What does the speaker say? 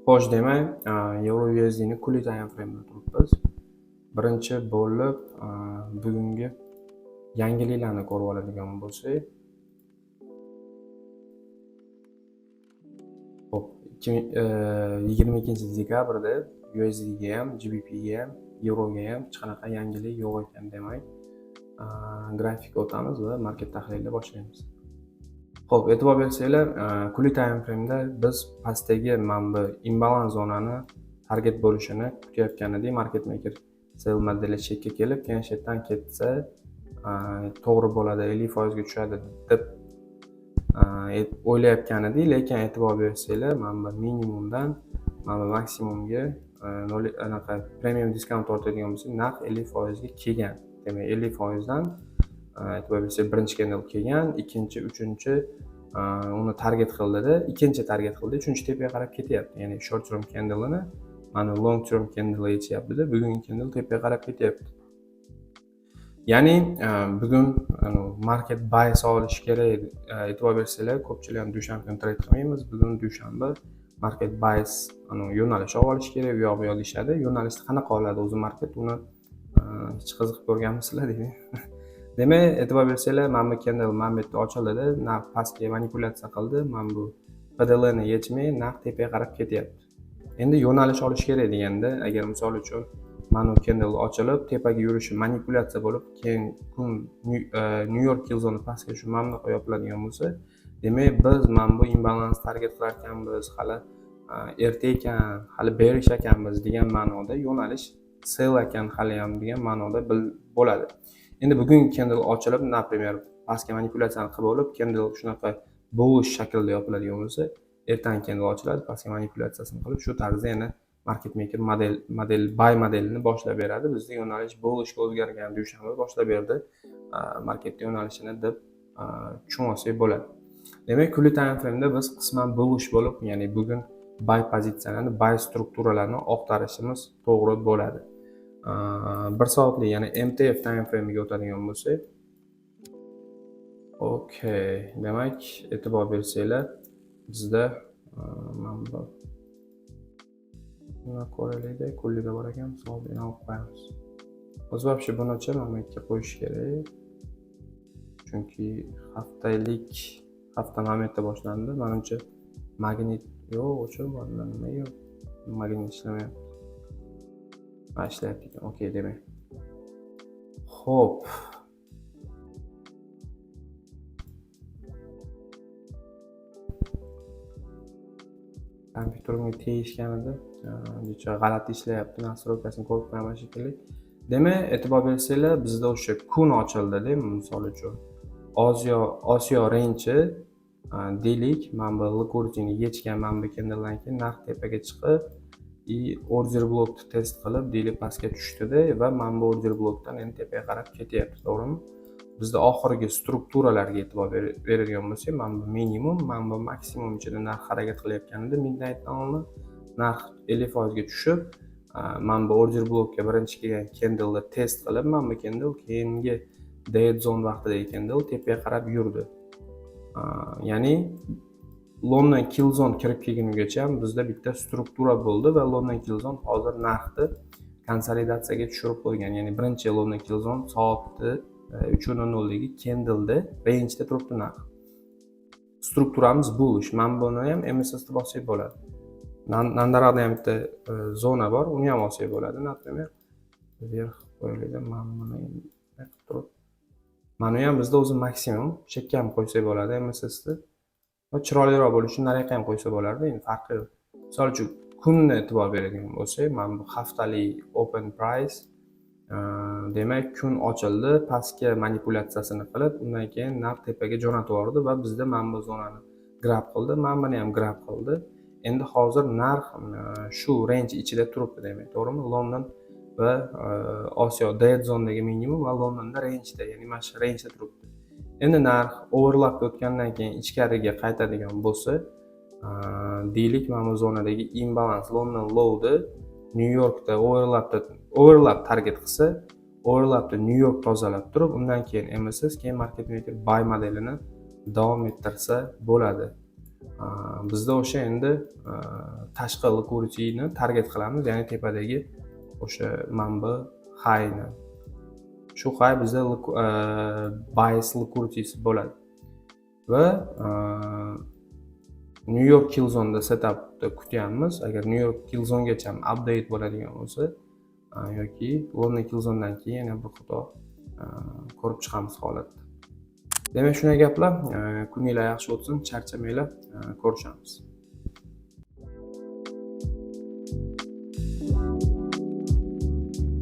Xo'sh, demak, Euro USD ni kunlik time frame'da turibmiz. Birinchi bo'lib bugungi yangiliklarni ko'rib oladigan bo'lsak, hop, 22 dekabrda USD ga ham, GBP ga ham, Euro ga ham hech qanaqa yangilik yo'q ekan, demak, grafikka o'tamiz va market tahlilini boshlaymiz. Xo'p, e'tibor bersanglar, kunlik time frame'da biz pastdagi mana bu imbalans zonani target bo'lishini kutayotgan edik. Market maker sell modeli chekka kelib, keyin shu yerdan ketsa, to'g'ri bo'ladi, 50% ga tushadi deb o'ylayotgan edik, lekin e'tibor bersanglar, mana bu minimumdan mana bu maksimumga anaqa premium diskount ortadigan bo'lsa, narx 50% ga kelgan. Demak, 50% dan e'tibor bersangiz, birinchi candle kelgan, ikkinchi, uchinchi uni target qildida, ikkinchi target qildi, uchinchi tepaga qarab ketyapti. Ya'ni short term candle'ini mana long term candle yechyapti-da, bugungi candle tepaga qarab ketyapti. Ya'ni bugun market bias olishi kerak. E'tibor bersanglar, ko'pchilik ham dushanba kuni trade qilmaymiz. Bugun dushanba, market bias yo'nalish olishi kerak, u yoq bu yoq deyishadi. Yo'nalishni qanaqa oladi o'zi market, uni hech qiziqib ko'rganmisizlar deydi. Demak, e'tibor bersanglar, mana bu candle mana bu yerda ochildida, narx pastga manipulyatsiya qildi. Mana bu PDL ni yechmay, narx tepaga qarab ketyapti. Endi yo'nalish olish kerak deganda, agar misol uchun mana bu candle ochilib, tepaga yurishi manipulyatsiya bo'lib, keyin kun New York Yield zona pastga shu mana bunaqa yopiladigan bo'lsa, demak biz mana bu imbalans target qilar ekanmiz, hali erta ekan, hali bearish ekanmiz degan ma'noda, yo'nalish sell ekan hali ham degan ma'noda bo'ladi. Endi bugungi candle ochilib, например, pastga manipulyatsiyani qilib olib, candle shunaqa bullish shaklda yopiladigan bo'lsa, ertangi candle ochiladi, pastga manipulyatsiyasini qilib, shu tarzda yana market maker model buy modelini boshlab beradi. Bizda yo'nalish bullishga o'zgargan, dushanba boshlab berdi marketning yo'nalishini deb tushunib olsak bo'ladi. Demak, kunlik time frame'da biz qisman bullish bo'lib, ya'ni bugun buy pozitsiyalarni, buy strukturalarni oqtarishimiz to'g'ri bo'ladi. 1 soatlik, ya'ni MTF time frame'iga o'tadigan bo'lsak, okey, demak, e'tibor bersanglar, bizda mana bu buni ko'raylikda, kunlikda bor ekan, soatini olib qo'yamiz. O'zi вообще bunacha mana bu yerga qo'yish kerak. Chunki hafta mana bu yerda boshlandi. Menimcha magnit yo'q, o'chirib bo'ldi, nima yo'q. Magnit ishlamayapti. Ishlayapti ekan. Okey, demak. Xo'p. Kompyuterimga tegishganida, necha g'alati ishlayapti, nastroykasini ko'rib qo'yaman shekilli. Demak, e'tibor bersanglar, bizda o'sha kun ochildi-da, misol uchun. Osiyo range deylik, mana bu liquidity yechgan mana bu candle'dan keyin narx tepaga chiqib, order blokni test qilib, deylik pastga tushdida va mana bu order blokdan endi tepaga qarab ketyapti, to'g'rimi? Bizda oxirgi strukturalarga e'tibor beradigan bo'lsak, mana bu minimum, mana bu maksimum ichida narx harakat qilayotganida midnightdan oldin narx 50% ga tushib, mana bu order blokka birinchi kelgan candle'ni test qilib, mana bu candle keyingi dead zone vaqtidagi candle tepaga qarab yurdi. Ya'ni London kill zone kirib kelgunigacha ham bizda bitta struktura bo'ldi va London kill zone hozir narxni konsolidatsiyaga tushirib qo'ygan. Ya'ni birinchi London kill zone soatni 3:00 dagi candle'da range'da turibdi narx. Strukturamiz bullish. Mana buni ham MSS da bossak bo'ladi. Nandaroqda ham bitta zona bor, uni ham olsak bo'ladi, например. Verx qo'yiladi, mana buni qilib turib. Mana ham bizda o'zi maksimum, chekka ham qo'ysak bo'ladi MSS da. Va chiroyliroq bo'lishi uchun narxga ham qo'ysa bo'lardi, endi farqi yo'q. Misol uchun kunni e'tibor beradigan bo'lsak, mana bu haftalik open price, demak, kun ochildi, pastga manipulyatsiyasini qilib, undan keyin narx tepaga jo'natib yubordi va bizda mana bu zonani grab qildi, mana buni ham grab qildi. Endi hozir narx shu range ichida turibdi, demak, to'g'rimi? London va Osiyo dead zonadagi minimum va Londonda range'da, ya'ni mana shu range'da turibdi. Endi narx overlap o'tgandan keyin ichkariga qaytadigan bo'lsa, deylik, mana bu zonadagi imbalans London low'da New Yorkda overlap target qilsa, overlapda New York tozalab turib, undan keyin MSS, keyin market maker buy modelini davom ettirsa bo'ladi. Bizda o'sha endi tashqi liquidity-ni target qilamiz, ya'ni tepadagi o'sha manba high'ni. Shu high bizda bias liquidity bo'ladi. Va New York Kill Zone'da setupda kutyapmiz. Agar New York Kill Zone'gacha update bo'ladigan bo'lsa yoki London Kill Zone'dan keyin yana bir qator ko'rib chiqamiz holatni. Demak, shunday gaplar. Kuninglar yaxshi o'tsin, charchamanglar, ko'rishamiz.